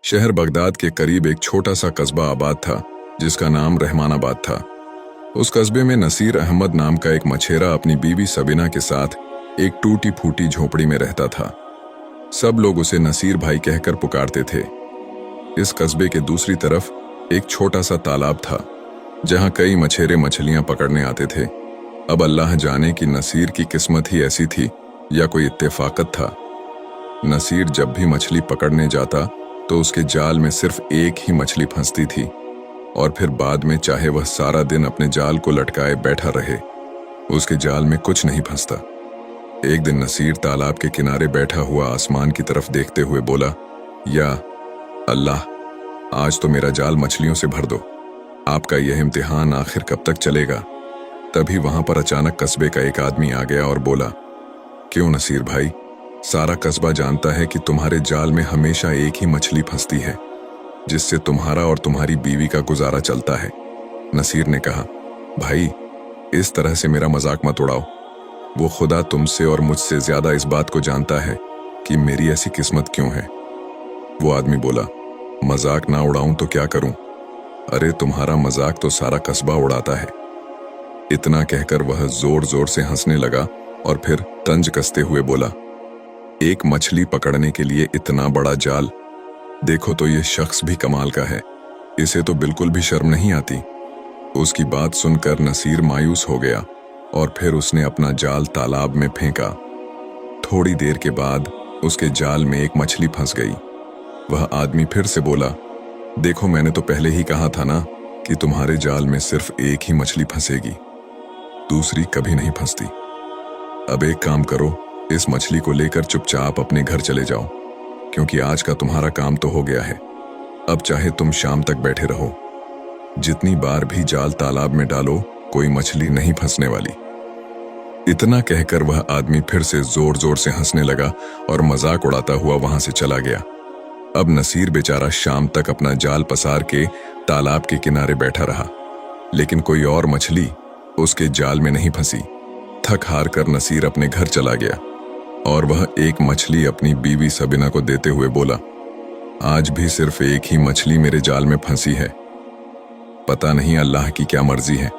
शहर बगदाद के करीब एक छोटा सा कस्बा आबाद था जिसका नाम रहमानाबाद था। उस कस्बे में नसीर अहमद नाम का एक मछेरा अपनी बीवी सबीना के साथ एक टूटी फूटी झोपड़ी में रहता था। सब लोग उसे नसीर भाई कहकर पुकारते थे। इस कस्बे के दूसरी तरफ एक छोटा सा तालाब था जहां कई मछेरे मछलियां पकड़ने आते थे। अब अल्लाह जाने कि नसीर की किस्मत ही ऐसी थी या कोई इत्तेफाकत था। नसीर जब भी मछली पकड़ने जाता तो उसके जाल में सिर्फ एक ही मछली फंसती थी और फिर बाद में चाहे वह सारा दिन अपने जाल को लटकाए बैठा रहे, उसके जाल में कुछ नहीं फंसता। एक दिन नसीर तालाब के किनारे बैठा हुआ आसमान की तरफ देखते हुए बोला, या अल्लाह, आज तो मेरा जाल मछलियों से भर दो। आपका यह इम्तिहान आखिर कब तक चलेगा? तभी वहां पर अचानक कस्बे का एक आदमी आ गया और बोला, क्यों नसीर भाई, सारा कस्बा जानता है कि तुम्हारे जाल में हमेशा एक ही मछली फंसती है जिससे तुम्हारा और तुम्हारी बीवी का गुजारा चलता है। नसीर ने कहा, भाई इस तरह से मेरा मजाक मत उड़ाओ। वो खुदा तुमसे और मुझसे ज्यादा इस बात को जानता है कि मेरी ऐसी किस्मत क्यों है। वो आदमी बोला, मजाक ना उड़ाऊं तो क्या करूं? अरे तुम्हारा मजाक तो सारा कस्बा उड़ाता है। इतना कहकर वह जोर जोर से हंसने लगा और फिर तंज कसते हुए बोला, एक मछली पकड़ने के लिए इतना बड़ा जाल? देखो तो ये शख्स भी कमाल का है, इसे तो बिल्कुल भी शर्म नहीं आती। उसकी बात सुनकर नसीर मायूस हो गया और फिर उसने अपना जाल तालाब में फेंका। थोड़ी देर के बाद उसके जाल में एक मछली फंस गई। वह आदमी फिर से बोला, देखो मैंने तो पहले ही कहा था ना कि तुम्हारे जाल में सिर्फ एक ही मछली फंसेगी, दूसरी कभी नहीं फंसती। अब एक काम करो, इस मछली को लेकर चुपचाप अपने घर चले जाओ, क्योंकि आज का तुम्हारा काम तो हो गया है। अब चाहे तुम शाम तक बैठे रहो, जितनी बार भी जाल तालाब में डालो कोई मछली नहीं फंसने वाली। इतना कहकर वह आदमी फिर से जोर जोर से हंसने लगा और मजाक उड़ाता हुआ वहां से चला गया। अब नसीर बेचारा शाम तक अपना जाल पसार के तालाब के किनारे बैठा रहा, लेकिन कोई और मछली उसके जाल में नहीं फंसी। थक हार कर नसीर अपने घर चला गया और वह एक मछली अपनी बीवी सबीना को देते हुए बोला, आज भी सिर्फ एक ही मछली मेरे जाल में फंसी है, पता नहीं अल्लाह की क्या मर्जी है।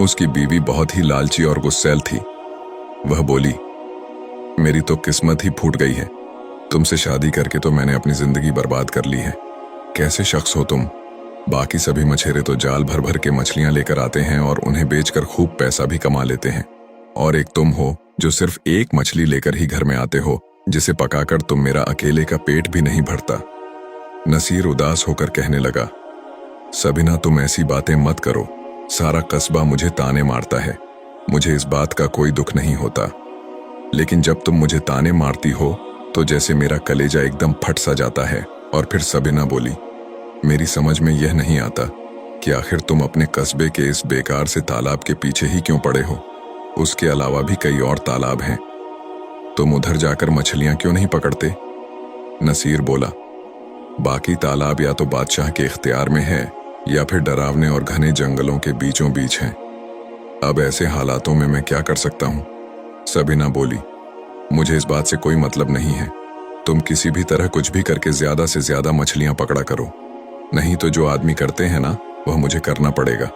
उसकी बीवी बहुत ही लालची और गुस्सैल थी। वह बोली, मेरी तो किस्मत ही फूट गई है, तुमसे शादी करके तो मैंने अपनी जिंदगी बर्बाद कर ली है। कैसे शख्स हो तुम? बाकी सभी मछेरे तो जाल भर भर के मछलियां लेकर आते हैं और उन्हें बेचकर खूब पैसा भी कमा लेते हैं, और एक तुम हो जो सिर्फ एक मछली लेकर ही घर में आते हो जिसे पकाकर तुम मेरा अकेले का पेट भी नहीं भरता। नसीर उदास होकर कहने लगा, सबीना तुम ऐसी बातें मत करो, सारा कस्बा मुझे ताने मारता है, मुझे इस बात का कोई दुख नहीं होता, लेकिन जब तुम मुझे ताने मारती हो तो जैसे मेरा कलेजा एकदम फट सा जाता है। और फिर सबीना बोली, मेरी समझ में यह नहीं आता कि आखिर तुम अपने कस्बे के इस बेकार से तालाब के पीछे ही क्यों पड़े हो? उसके अलावा भी कई और तालाब हैं, तुम उधर जाकर मछलियां क्यों नहीं पकड़ते? नसीर बोला, बाकी तालाब या तो बादशाह के इख्तियार में है या फिर डरावने और घने जंगलों के बीचों बीच हैं। अब ऐसे हालातों में मैं क्या कर सकता हूं? सबीना बोली, मुझे इस बात से कोई मतलब नहीं है, तुम किसी भी तरह कुछ भी करके ज्यादा से ज्यादा मछलियां पकड़ा करो, नहीं तो जो आदमी करते हैं ना वह मुझे करना पड़ेगा।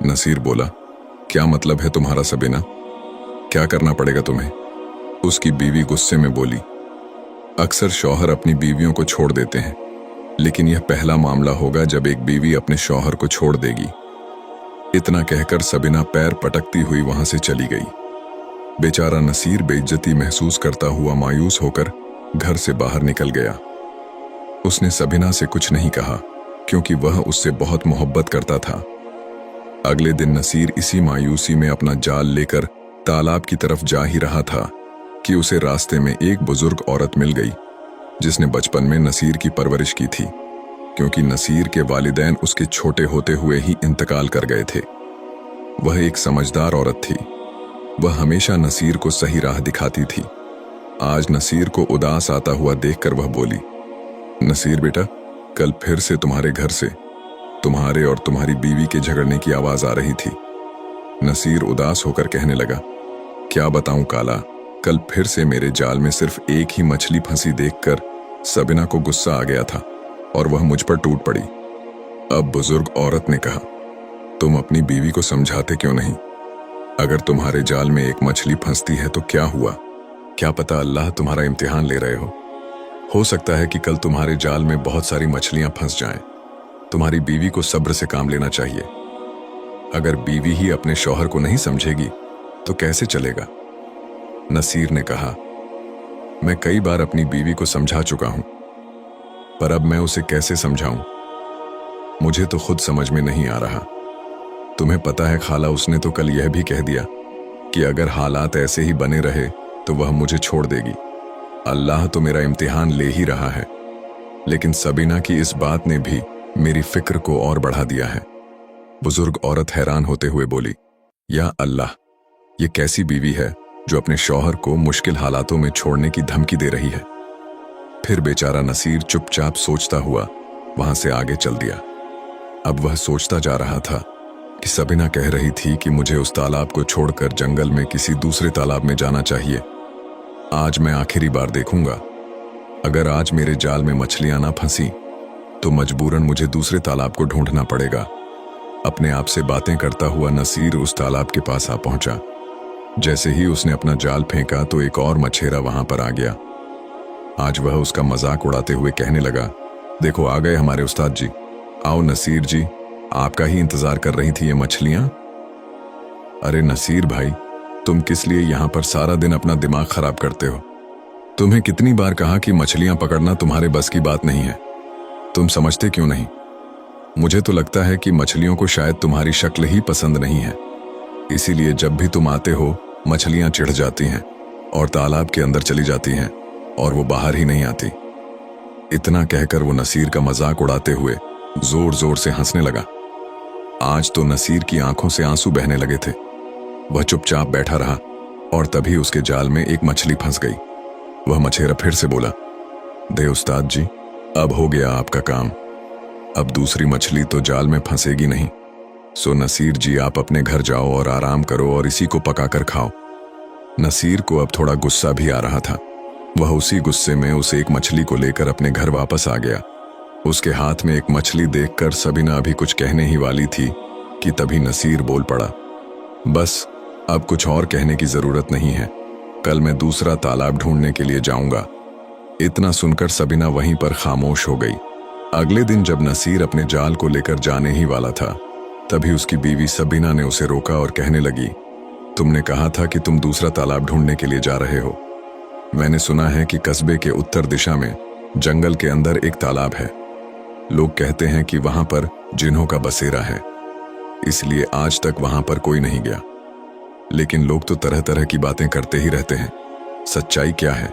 नसीर बोला, क्या मतलब है तुम्हारा सबीना? क्या करना पड़ेगा तुम्हें? उसकी बीवी गुस्से में बोली, अक्सर शौहर अपनी बीवियों को छोड़ देते हैं, लेकिन यह पहला मामला होगा जब एक बीवी अपने शौहर को छोड़ देगी। इतना कहकर सबीना पैर पटकती हुई वहां से चली गई। बेचारा नसीर बेइज्जती महसूस करता हुआ मायूस होकर घर से बाहर निकल गया। उसने सबीना से कुछ नहीं कहा क्योंकि वह उससे बहुत मोहब्बत करता था। अगले दिन नसीर इसी मायूसी में अपना जाल लेकर तालाब की तरफ जा ही रहा था कि उसे रास्ते में एक बुजुर्ग औरत मिल गई जिसने बचपन में नसीर की परवरिश की थी, क्योंकि नसीर के वालिदैन उसके छोटे होते हुए ही इंतकाल कर गए थे। वह एक समझदार औरत थी, वह हमेशा नसीर को सही राह दिखाती थी। आज नसीर को उदास आता हुआ देखकर वह बोली, नसीर बेटा, कल फिर से तुम्हारे घर से तुम्हारे और तुम्हारी बीवी के झगड़ने की आवाज आ रही थी। नसीर उदास होकर कहने लगा, क्या बताऊं काला, कल फिर से मेरे जाल में सिर्फ एक ही मछली फंसी देखकर सबीना को गुस्सा आ गया था और वह मुझ पर टूट पड़ी। अब बुजुर्ग औरत ने कहा, तुम अपनी बीवी को समझाते क्यों नहीं? अगर तुम्हारे जाल में एक मछली फंसती है तो क्या हुआ? क्या पता अल्लाह तुम्हारा इम्तिहान ले रहे हो सकता है कि कल तुम्हारे जाल में बहुत सारी मछलियां फंस जाएं। तुम्हारी बीवी को सब्र से काम लेना चाहिए। अगर बीवी ही अपने शौहर को नहीं समझेगी तो कैसे चलेगा? नसीर ने कहा, मैं कई बार अपनी बीवी को समझा चुका हूं, पर अब मैं उसे कैसे समझाऊं? मुझे तो खुद समझ में नहीं आ रहा। तुम्हें पता है खाला, उसने तो कल यह भी कह दिया कि अगर हालात ऐसे ही बने रहे तो वह मुझे छोड़ देगी। अल्लाह तो मेरा इम्तिहान ले ही रहा है। लेकिन सबीना की इस बात ने भी मेरी फिक्र को और बढ़ा दिया है। बुजुर्ग औरत हैरान होते हुए बोली, या अल्लाह, ये कैसी बीवी है जो अपने शौहर को मुश्किल हालातों में छोड़ने की धमकी दे रही है? फिर बेचारा नसीर चुपचाप सोचता हुआ वहां से आगे चल दिया। अब वह सोचता जा रहा था कि सबीना कह रही थी कि मुझे उस तालाब को छोड़कर जंगल में किसी दूसरे तालाब में जाना चाहिए। आज मैं आखिरी बार देखूंगा। अगर आज मेरे जाल में मछलियां ना फंसी तो मजबूरन मुझे दूसरे तालाब को ढूंढना पड़ेगा। अपने आप से बातें करता हुआ नसीर उस तालाब के पास आ पहुंचा। जैसे ही उसने अपना जाल फेंका तो एक और मछेरा वहां पर आ गया। आज वह उसका मजाक उड़ाते हुए कहने लगा, देखो आ गए हमारे उस्ताद जी। आओ नसीर जी, आपका ही इंतजार कर रही थी ये मछलियां। अरे नसीर भाई, तुम किस लिए यहां पर सारा दिन अपना दिमाग खराब करते हो? तुम्हें कितनी बार कहा कि मछलियां पकड़ना तुम्हारे बस की बात नहीं है। तुम समझते क्यों नहीं? मुझे तो लगता है कि मछलियों को शायद तुम्हारी शक्ल ही पसंद नहीं है, इसीलिए जब भी तुम आते हो मछलियां चिढ़ जाती हैं और तालाब के अंदर चली जाती हैं और वो बाहर ही नहीं आती। इतना कहकर वो नसीर का मजाक उड़ाते हुए जोर जोर से हंसने लगा। आज तो नसीर की आंखों से आंसू बहने लगे थे। वह चुपचाप बैठा रहा और तभी उसके जाल में एक मछली फंस गई। वह मछेरा फिर से बोला, दे उस्ताद जी, अब हो गया आपका काम। अब दूसरी मछली तो जाल में फंसेगी नहीं। सो नसीर जी, आप अपने घर जाओ और आराम करो और इसी को पकाकर खाओ। नसीर को अब थोड़ा गुस्सा भी आ रहा था। वह उसी गुस्से में उस एक मछली को लेकर अपने घर वापस आ गया। उसके हाथ में एक मछली देखकर सबीना अभी कुछ कहने ही वाली थी कि तभी नसीर बोल पड़ा, बस अब कुछ और कहने की जरूरत नहीं है, कल मैं दूसरा तालाब ढूंढने के लिए जाऊंगा। इतना सुनकर सबीना वहीं पर खामोश हो गई। अगले दिन जब नसीर अपने जाल को लेकर जाने ही वाला था, तभी उसकी बीवी सबीना ने उसे रोका और कहने लगी, तुमने कहा था कि तुम दूसरा तालाब ढूंढने के लिए जा रहे हो। मैंने सुना है कि कस्बे के उत्तर दिशा में जंगल के अंदर एक तालाब है। लोग कहते हैं कि वहां पर जिन्हों का बसेरा है, इसलिए आज तक वहां पर कोई नहीं गया। लेकिन लोग तो तरह तरह की बातें करते ही रहते हैं। सच्चाई क्या है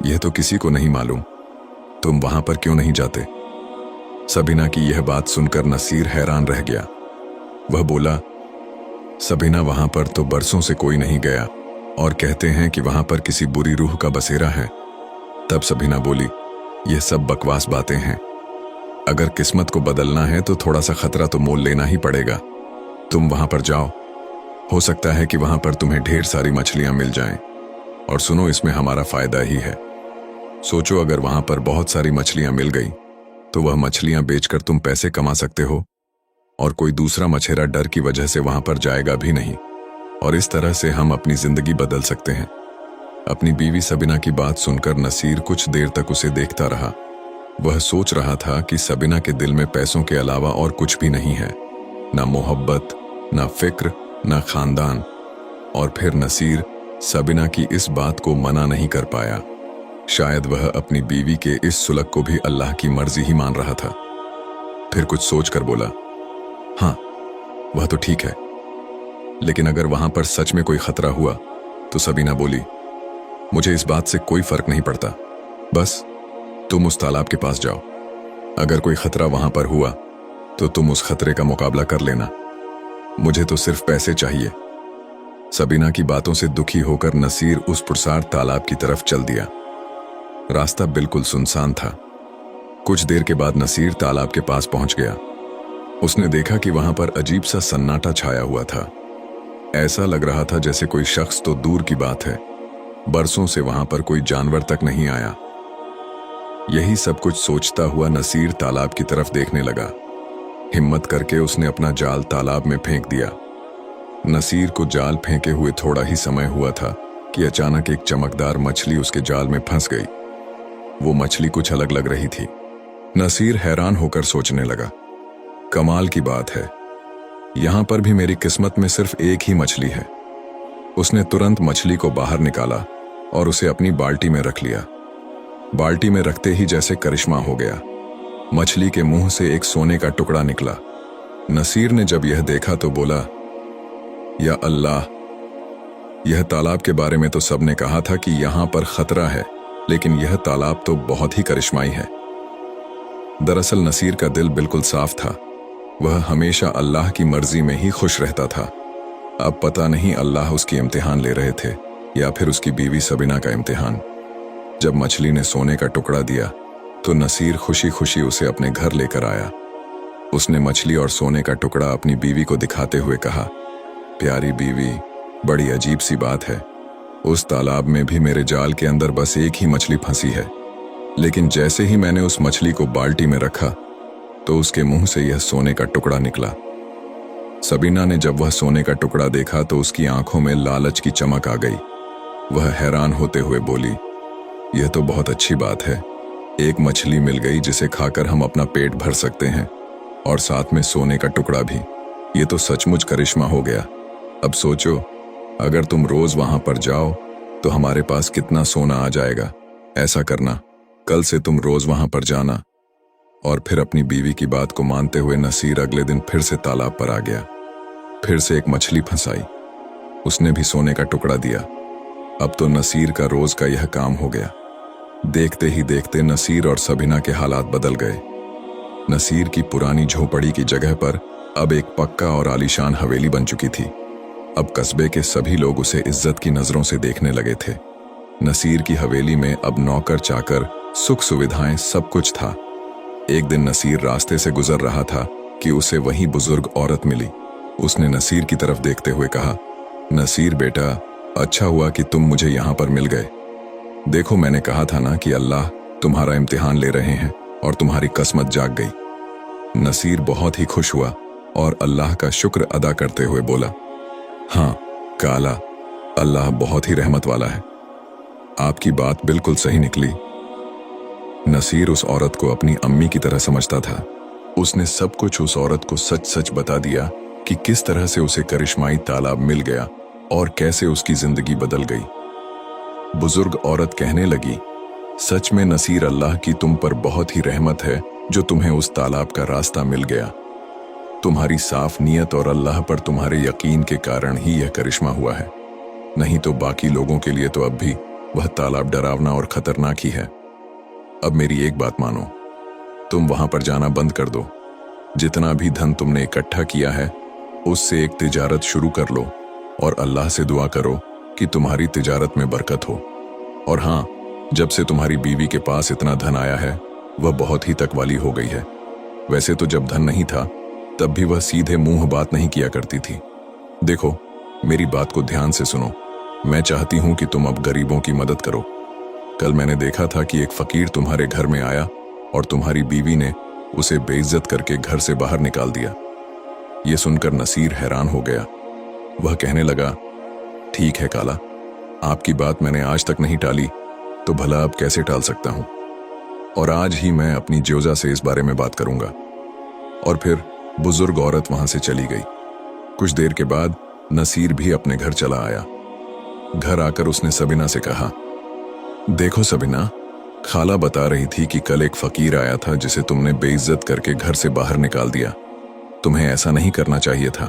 यह तो किसी को नहीं मालूम। तुम वहां पर क्यों नहीं जाते? सबीना की यह बात सुनकर नसीर हैरान रह गया। वह बोला, सबीना, वहां पर तो बरसों से कोई नहीं गया और कहते हैं कि वहां पर किसी बुरी रूह का बसेरा है। तब सबीना बोली, यह सब बकवास बातें हैं। अगर किस्मत को बदलना है तो थोड़ा सा खतरा तो मोल लेना ही पड़ेगा। तुम वहां पर जाओ, हो सकता है कि वहां पर तुम्हें ढेर सारी मछलियां मिल जाएं। और सुनो, इसमें हमारा फायदा ही है। सोचो, अगर वहां पर बहुत सारी मछलियां मिल गई तो वह मछलियां बेचकर तुम पैसे कमा सकते हो और कोई दूसरा मछेरा डर की वजह से वहां पर जाएगा भी नहीं, और इस तरह से हम अपनी जिंदगी बदल सकते हैं। अपनी बीवी सबीना की बात सुनकर नसीर कुछ देर तक उसे देखता रहा। वह सोच रहा था कि सबीना के दिल में पैसों के अलावा और कुछ भी नहीं है, ना मोहब्बत, ना फिक्र, ना खानदान। और फिर नसीर सबीना की इस बात को मना नहीं कर पाया। शायद वह अपनी बीवी के इस सुलग को भी अल्लाह की मर्जी ही मान रहा था। फिर कुछ सोचकर बोला, हाँ वह तो ठीक है, लेकिन अगर वहां पर सच में कोई खतरा हुआ तो सबीना बोली, मुझे इस बात से कोई फर्क नहीं पड़ता, बस तुम उस तालाब के पास जाओ। अगर कोई खतरा वहां पर हुआ तो तुम उस खतरे का मुकाबला कर लेना, मुझे तो सिर्फ पैसे चाहिए। सबीना की बातों से दुखी होकर नसीर उस पुरसार तालाब की तरफ चल दिया। रास्ता बिल्कुल सुनसान था। कुछ देर के बाद नसीर तालाब के पास पहुंच गया। उसने देखा कि वहां पर अजीब सा सन्नाटा छाया हुआ था। ऐसा लग रहा था जैसे कोई शख्स तो दूर की बात है, बरसों से वहां पर कोई जानवर तक नहीं आया। यही सब कुछ सोचता हुआ नसीर तालाब की तरफ देखने लगा। हिम्मत करके उसने अपना जाल तालाब में फेंक दिया। नसीर को जाल फेंके हुए थोड़ा ही समय हुआ था कि अचानक एक चमकदार मछली उसके जाल में फंस गई। वो मछली कुछ अलग लग रही थी। नसीर हैरान होकर सोचने लगा, कमाल की बात है, यहां पर भी मेरी किस्मत में सिर्फ एक ही मछली है। उसने तुरंत मछली को बाहर निकाला और उसे अपनी बाल्टी में रख लिया। बाल्टी में रखते ही जैसे करिश्मा हो गया, मछली के मुंह से एक सोने का टुकड़ा निकला। नसीर ने जब यह देखा तो बोला, या अल्लाह, यह तालाब के बारे में तो सबने कहा था कि यहां पर खतरा है, लेकिन यह तालाब तो बहुत ही करिश्माई है। दरअसल नसीर का दिल बिल्कुल साफ था। वह हमेशा अल्लाह की मर्जी में ही खुश रहता था। अब पता नहीं अल्लाह उसकी इम्तिहान ले रहे थे या फिर उसकी बीवी सबीना का इम्तिहान। जब मछली ने सोने का टुकड़ा दिया तो नसीर खुशी खुशी उसे अपने घर लेकर आया। उसने मछली और सोने का टुकड़ा अपनी बीवी को दिखाते हुए कहा, प्यारी बीवी, बड़ी अजीब सी बात है, उस तालाब में भी मेरे जाल के अंदर बस एक ही मछली फंसी है, लेकिन जैसे ही मैंने उस मछली को बाल्टी में रखा तो उसके मुंह से यह सोने का टुकड़ा निकला। सबीना ने जब वह सोने का टुकड़ा देखा तो उसकी आंखों में लालच की चमक आ गई। वह हैरान होते हुए बोली, यह तो बहुत अच्छी बात है, एक मछली मिल गई जिसे खाकर हम अपना पेट भर सकते हैं, और साथ में सोने का टुकड़ा भी। ये तो सचमुच करिश्मा हो गया। अब सोचो, अगर तुम रोज वहां पर जाओ तो हमारे पास कितना सोना आ जाएगा। ऐसा करना, कल से तुम रोज वहां पर जाना। और फिर अपनी बीवी की बात को मानते हुए नसीर अगले दिन फिर से तालाब पर आ गया। फिर से एक मछली फंसाई, उसने भी सोने का टुकड़ा दिया। अब तो नसीर का रोज का यह काम हो गया। देखते ही देखते नसीर और सबीना के हालात बदल गए। नसीर की पुरानी झोपड़ी की जगह पर अब एक पक्का और आलीशान हवेली बन चुकी थी। अब कस्बे के सभी लोग उसे इज्जत की नजरों से देखने लगे थे। नसीर की हवेली में अब नौकर चाकर, सुख सुविधाएं, सब कुछ था। एक दिन नसीर रास्ते से गुजर रहा था कि उसे वही बुजुर्ग औरत मिली। उसने नसीर की तरफ देखते हुए कहा, नसीर बेटा, अच्छा हुआ कि तुम मुझे यहाँ पर मिल गए। देखो, मैंने कहा था ना कि अल्लाह तुम्हारा इम्तिहान ले रहे हैं, और तुम्हारी किस्मत जाग गई। नसीर बहुत ही खुश हुआ और अल्लाह का शुक्र अदा करते हुए बोला, हाँ काला, अल्लाह बहुत ही रहमत वाला है, आपकी बात बिल्कुल सही निकली। नसीर उस औरत को अपनी अम्मी की तरह समझता था। उसने सब कुछ उस औरत को सच सच बता दिया कि किस तरह से उसे करिश्माई तालाब मिल गया और कैसे उसकी जिंदगी बदल गई। बुजुर्ग औरत कहने लगी, सच में नसीर, अल्लाह की तुम पर बहुत ही रहमत है जो तुम्हें उस तालाब का रास्ता मिल गया। तुम्हारी साफ नीयत और अल्लाह पर तुम्हारे यकीन के कारण ही यह करिश्मा हुआ है, नहीं तो बाकी लोगों के लिए तो अब भी वह तालाब डरावना और खतरनाक ही है। अब मेरी एक बात मानो, तुम वहां पर जाना बंद कर दो। जितना भी धन तुमने इकट्ठा किया है उससे एक तिजारत शुरू कर लो और अल्लाह से दुआ करो कि तुम्हारी तिजारत में बरकत हो। और हाँ, जब से तुम्हारी बीवी के पास इतना धन आया है वह बहुत ही तकवाली हो गई है। वैसे तो जब धन नहीं था तब भी वह सीधे मुंह बात नहीं किया करती थी। देखो, मेरी बात को ध्यान से सुनो। मैं चाहती हूं कि तुम अब गरीबों की मदद करो। कल मैंने देखा था कि एक फकीर तुम्हारे घर में आया और तुम्हारी बीवी ने उसे बेइज्जत करके घर से बाहर निकाल दिया। यह सुनकर नसीर हैरान हो गया। वह कहने लगा, ठीक है काला, आपकी बात मैंने आज तक नहीं टाली, तो भला अब कैसे टाल सकता हूं। और आज ही मैं अपनी ज्योजा से इस बारे में बात करूंगा। और फिर बुजुर्ग औरत वहां से चली गई। कुछ देर के बाद नसीर भी अपने घर चला आया। घर आकर उसने सबीना से कहा, देखो सबीना, खाला बता रही थी कि कल एक फकीर आया था जिसे तुमने बेइज्जत करके घर से बाहर निकाल दिया। तुम्हें ऐसा नहीं करना चाहिए था।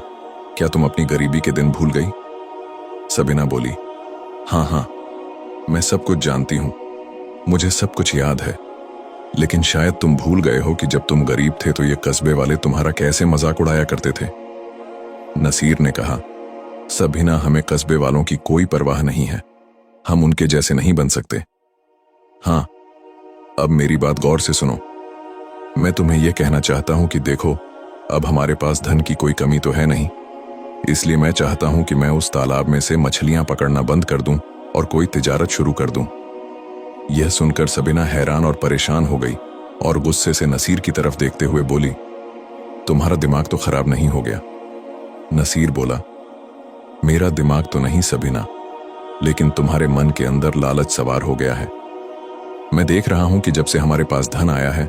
क्या तुम अपनी गरीबी के दिन भूल गई? सबीना बोली, हाँ हाँ, मैं सब कुछ जानती हूं, मुझे सब कुछ याद है, लेकिन शायद तुम भूल गए हो कि जब तुम गरीब थे तो ये कस्बे वाले तुम्हारा कैसे मजाक उड़ाया करते थे। नसीर ने कहा, सबीना, हमें कस्बे वालों की कोई परवाह नहीं है, हम उनके जैसे नहीं बन सकते। हाँ, अब मेरी बात गौर से सुनो। मैं तुम्हें यह कहना चाहता हूं कि देखो, अब हमारे पास धन की कोई कमी तो है नहीं, इसलिए मैं चाहता हूं कि मैं उस तालाब में से मछलियां पकड़ना बंद कर दूं और कोई तिजारत शुरू कर दूं। यह सुनकर सबीना हैरान और परेशान हो गई और गुस्से से नसीर की तरफ देखते हुए बोली, तुम्हारा दिमाग तो खराब नहीं हो गया? नसीर बोला, मेरा दिमाग तो नहीं सबीना, लेकिन तुम्हारे मन के अंदर लालच सवार हो गया है। मैं देख रहा हूं कि जब से हमारे पास धन आया है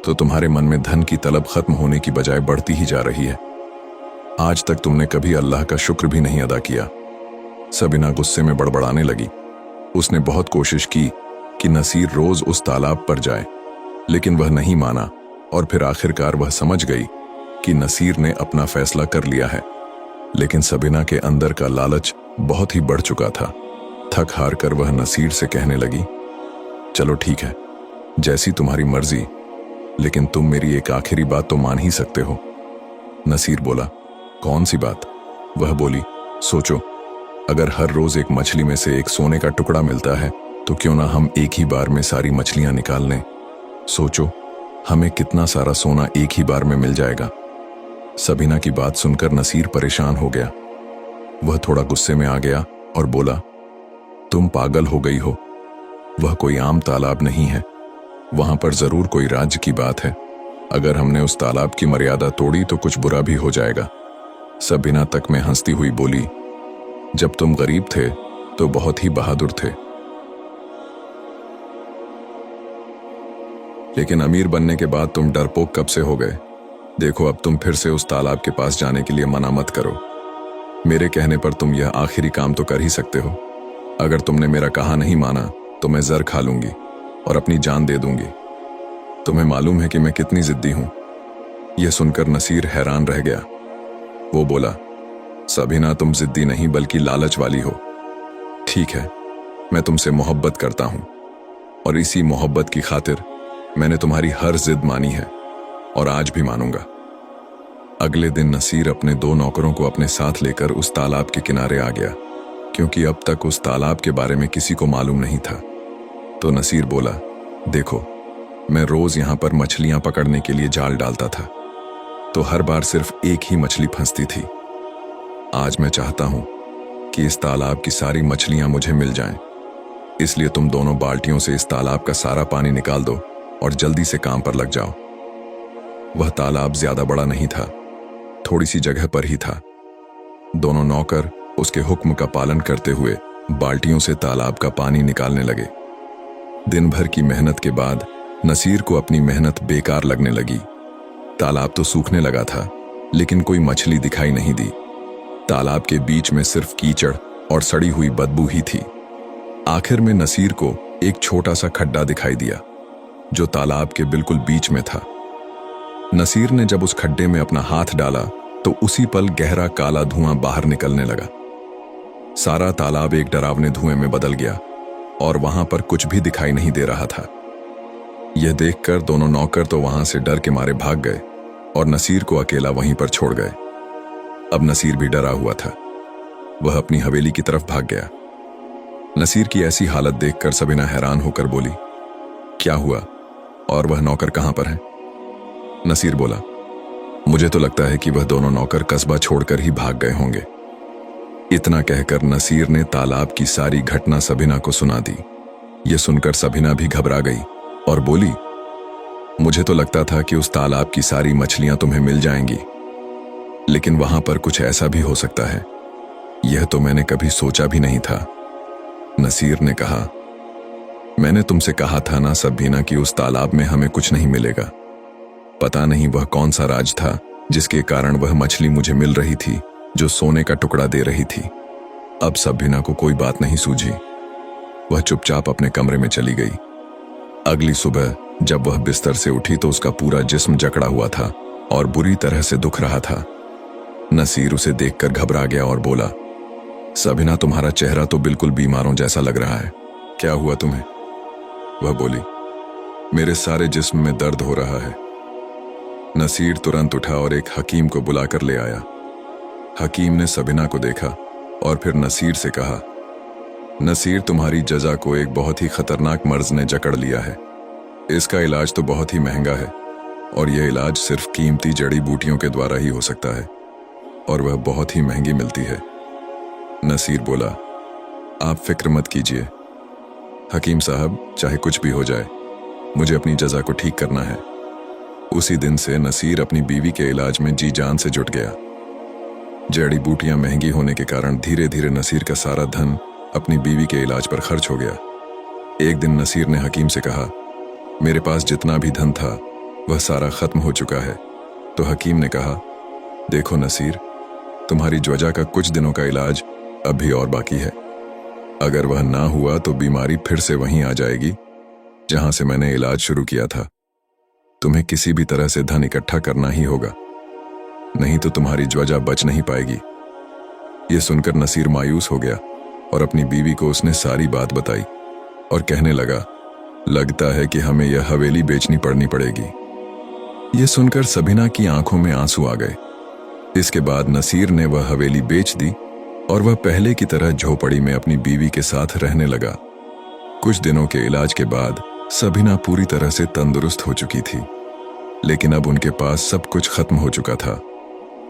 तो तुम्हारे मन में धन की तलब खत्म होने की बजाय बढ़ती ही जा रही है। आज तक तुमने कभी अल्लाह का शुक्र भी नहीं अदा किया। सबीना गुस्से में बड़बड़ाने लगी। उसने बहुत कोशिश की कि नसीर रोज उस तालाब पर जाए, लेकिन वह नहीं माना और फिर आखिरकार वह समझ गई कि नसीर ने अपना फैसला कर लिया है। लेकिन सबीना के अंदर का लालच बहुत ही बढ़ चुका था। थक हार कर वह नसीर से कहने लगी, चलो ठीक है, जैसी तुम्हारी मर्जी, लेकिन तुम मेरी एक आखिरी बात तो मान ही सकते हो। नसीर बोला, कौन सी बात? वह बोली, सोचो, अगर हर रोज एक मछली में से एक सोने का टुकड़ा मिलता है तो क्यों ना हम एक ही बार में सारी मछलियां निकाल लें। सोचो, हमें कितना सारा सोना एक ही बार में मिल जाएगा। सबीना की बात सुनकर नसीर परेशान हो गया। वह थोड़ा गुस्से में आ गया और बोला, तुम पागल हो गई हो। वह कोई आम तालाब नहीं है, वहां पर जरूर कोई राज्य की बात है। अगर हमने उस तालाब की मर्यादा तोड़ी तो कुछ बुरा भी हो जाएगा। सबीना तक में हंसती हुई बोली, जब तुम गरीब थे तो बहुत ही बहादुर थे, लेकिन अमीर बनने के बाद तुम डरपोक कब से हो गए। देखो, अब तुम फिर से उस तालाब के पास जाने के लिए मना मत करो। मेरे कहने पर तुम यह आखिरी काम तो कर ही सकते हो। अगर तुमने मेरा कहा नहीं माना तो मैं जहर खा लूंगी और अपनी जान दे दूंगी। तुम्हें मालूम है कि मैं कितनी जिद्दी हूं। यह सुनकर नसीर हैरान रह गया। वो बोला, सबीना, तुम जिद्दी नहीं बल्कि लालच वाली हो। ठीक है, मैं तुमसे मोहब्बत करता हूं और इसी मोहब्बत की खातिर मैंने तुम्हारी हर जिद मानी है और आज भी मानूंगा। अगले दिन नसीर अपने 2 नौकरों को अपने साथ लेकर उस तालाब के किनारे आ गया, क्योंकि अब तक उस तालाब के बारे में किसी को मालूम नहीं था। तो नसीर बोला, देखो, मैं रोज यहां पर मछलियां पकड़ने के लिए जाल डालता था, तो हर बार सिर्फ एक ही मछली फंसती थी। आज मैं चाहता हूं कि इस तालाब की सारी मछलियां मुझे मिल जाएं। इसलिए तुम दोनों बाल्टियों से इस तालाब का सारा पानी निकाल दो और जल्दी से काम पर लग जाओ। वह तालाब ज्यादा बड़ा नहीं था, थोड़ी सी जगह पर ही था। दोनों नौकर उसके हुक्म का पालन करते हुए बाल्टियों से तालाब का पानी निकालने लगे। दिन भर की मेहनत के बाद नसीर को अपनी मेहनत बेकार लगने लगी। तालाब तो सूखने लगा था, लेकिन कोई मछली दिखाई नहीं दी। तालाब के बीच में सिर्फ कीचड़ और सड़ी हुई बदबू ही थी। आखिर में नसीर को एक छोटा सा खड्डा दिखाई दिया, जो तालाब के बिल्कुल बीच में था। नसीर ने जब उस खड्डे में अपना हाथ डाला तो उसी पल गहरा काला धुआं बाहर निकलने लगा। सारा तालाब एक डरावने धुएं में बदल गया और वहां पर कुछ भी दिखाई नहीं दे रहा था। यह देखकर दोनों नौकर तो वहां से डर के मारे भाग गए और नसीर को अकेला वहीं पर छोड़ गए। अब नसीर भी डरा हुआ था। वह अपनी हवेली की तरफ भाग गया। नसीर की ऐसी हालत देखकर सबीना हैरान होकर बोली, क्या हुआ और वह नौकर कहां पर है? नसीर बोला, मुझे तो लगता है कि वह दोनों नौकर कस्बा छोड़कर ही भाग गए होंगे। इतना कहकर नसीर ने तालाब की सारी घटना सबीना को सुना दी। यह सुनकर सबीना भी घबरा गई और बोली, मुझे तो लगता था कि उस तालाब की सारी मछलियां तुम्हें मिल जाएंगी, लेकिन वहां पर कुछ ऐसा भी हो सकता है, यह तो मैंने कभी सोचा भी नहीं था। नसीर ने कहा, मैंने तुमसे कहा था ना सबीना कि उस तालाब में हमें कुछ नहीं मिलेगा। पता नहीं वह कौन सा राज था जिसके कारण वह मछली मुझे मिल रही थी जो सोने का टुकड़ा दे रही थी। अब सबीना को कोई बात नहीं सूझी। वह चुपचाप अपने कमरे में चली गई। अगली सुबह जब वह बिस्तर से उठी तो उसका पूरा जिस्म जकड़ा हुआ था और बुरी तरह से दुख रहा था। नसीर उसे देखकर घबरा गया और बोला, सबीना, तुम्हारा चेहरा तो बिल्कुल बीमारों जैसा लग रहा है, क्या हुआ तुम्हें? वह बोली, मेरे सारे जिस्म में दर्द हो रहा है। नसीर तुरंत उठा और एक हकीम को बुलाकर ले आया। हकीम ने सबीना को देखा और फिर नसीर से कहा, नसीर, तुम्हारी जजा को एक बहुत ही खतरनाक मर्ज ने जकड़ लिया है। इसका इलाज तो बहुत ही महंगा है और यह इलाज सिर्फ कीमती जड़ी बूटियों के द्वारा ही हो सकता है और वह बहुत ही महंगी मिलती है। नसीर बोला, आप फिक्र मत कीजिए, हकीम साहब, चाहे कुछ भी हो जाए, मुझे अपनी जजा को ठीक करना है। उसी दिन से नसीर अपनी बीवी के इलाज में जी जान से जुट गया। जड़ी बूटियां महंगी होने के कारण धीरे धीरे नसीर का सारा धन अपनी बीवी के इलाज पर खर्च हो गया। एक दिन नसीर ने हकीम से कहा, मेरे पास जितना भी धन था वह सारा खत्म हो चुका है। तो हकीम ने कहा, देखो नसीर, तुम्हारी ज्वजा का कुछ दिनों का इलाज अब भी और बाकी है। अगर वह ना हुआ तो बीमारी फिर से वहीं आ जाएगी जहां से मैंने इलाज शुरू किया था। तुम्हें किसी भी तरह से धन इकट्ठा करना ही होगा, नहीं तो तुम्हारी ज्वजा बच नहीं पाएगी। यह सुनकर नसीर मायूस हो गया और अपनी बीवी को उसने सारी बात बताई और कहने लगा, लगता है कि हमें यह हवेली बेचनी पड़नी पड़ेगी। यह सुनकर सबीना की आंखों में आंसू आ गए। इसके बाद नसीर ने वह हवेली बेच दी और वह पहले की तरह झोपड़ी में अपनी बीवी के साथ रहने लगा। कुछ दिनों के इलाज के बाद सबीना पूरी तरह से तंदुरुस्त हो चुकी थी, लेकिन अब उनके पास सब कुछ खत्म हो चुका था।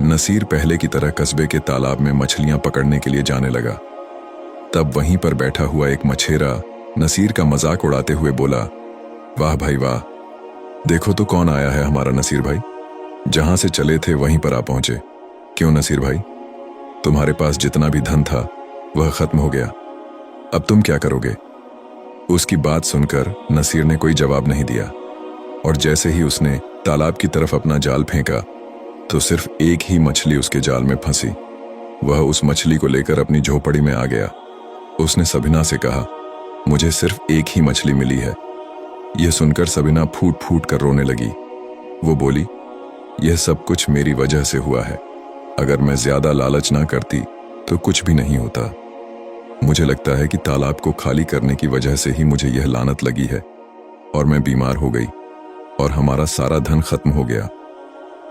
नसीर पहले की तरह कस्बे के तालाब में मछलियां पकड़ने के लिए जाने लगा। तब वहीं पर बैठा हुआ एक मछेरा नसीर का मजाक उड़ाते हुए बोला, वाह भाई वाह, देखो तो कौन आया है हमारा नसीर भाई। जहां से चले थे वहीं पर आ पहुंचे। क्यों नसीर भाई, तुम्हारे पास जितना भी धन था वह खत्म हो गया, अब तुम क्या करोगे? उसकी बात सुनकर नसीर ने कोई जवाब नहीं दिया और जैसे ही उसने तालाब की तरफ अपना जाल फेंका तो सिर्फ एक ही मछली उसके जाल में फंसी। वह उस मछली को लेकर अपनी झोपड़ी में आ गया। उसने सबीना से कहा, मुझे सिर्फ एक ही मछली मिली है। यह सुनकर सबीना फूट फूट कर रोने लगी। वो बोली, यह सब कुछ मेरी वजह से हुआ है। अगर मैं ज्यादा लालच ना करती तो कुछ भी नहीं होता। मुझे लगता है कि तालाब को खाली करने की वजह से ही मुझे यह लानत लगी है और मैं बीमार हो गई और हमारा सारा धन खत्म हो गया।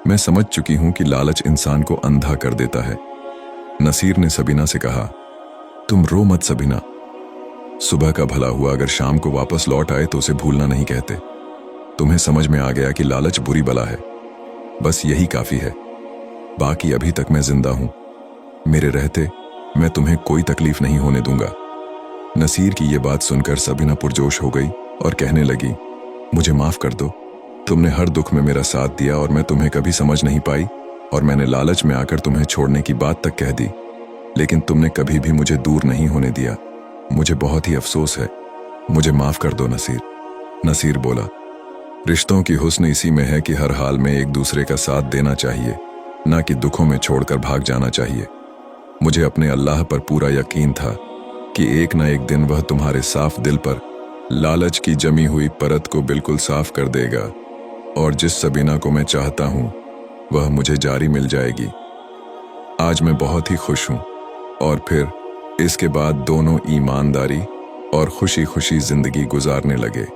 मैं समझ चुकी हूं कि लालच इंसान को अंधा कर देता है। नसीर ने सबीना से कहा, तुम रो मत सबीना, सुबह का भला हुआ अगर शाम को वापस लौट आए तो उसे भूलना नहीं कहते। तुम्हें समझ में आ गया कि लालच बुरी बला है, बस यही काफी है। बाकी अभी तक मैं जिंदा हूं, मेरे रहते मैं तुम्हें कोई तकलीफ नहीं होने दूंगा। नसीर की यह बात सुनकर सबीना पुरजोश हो गई और कहने लगी, मुझे माफ कर दो, तुमने हर दुख में मेरा साथ दिया और मैं तुम्हें कभी समझ नहीं पाई और मैंने लालच में आकर तुम्हें छोड़ने की बात तक कह दी, लेकिन तुमने कभी भी मुझे दूर नहीं होने दिया। मुझे बहुत ही अफसोस है, मुझे माफ कर दो नसीर। नसीर बोला, रिश्तों की हुस्न इसी में है कि हर हाल में एक दूसरे का साथ देना चाहिए, ना कि दुखों में छोड़कर भाग जाना चाहिए। मुझे अपने अल्लाह पर पूरा यकीन था कि एक ना एक दिन वह तुम्हारे साफ दिल पर लालच की जमी हुई परत को बिल्कुल साफ कर देगा और जिस सबीना को मैं चाहता हूं वह मुझे जारी मिल जाएगी। आज मैं बहुत ही खुश हूं। और फिर इसके बाद दोनों ईमानदारी और खुशी खुशी जिंदगी गुजारने लगे।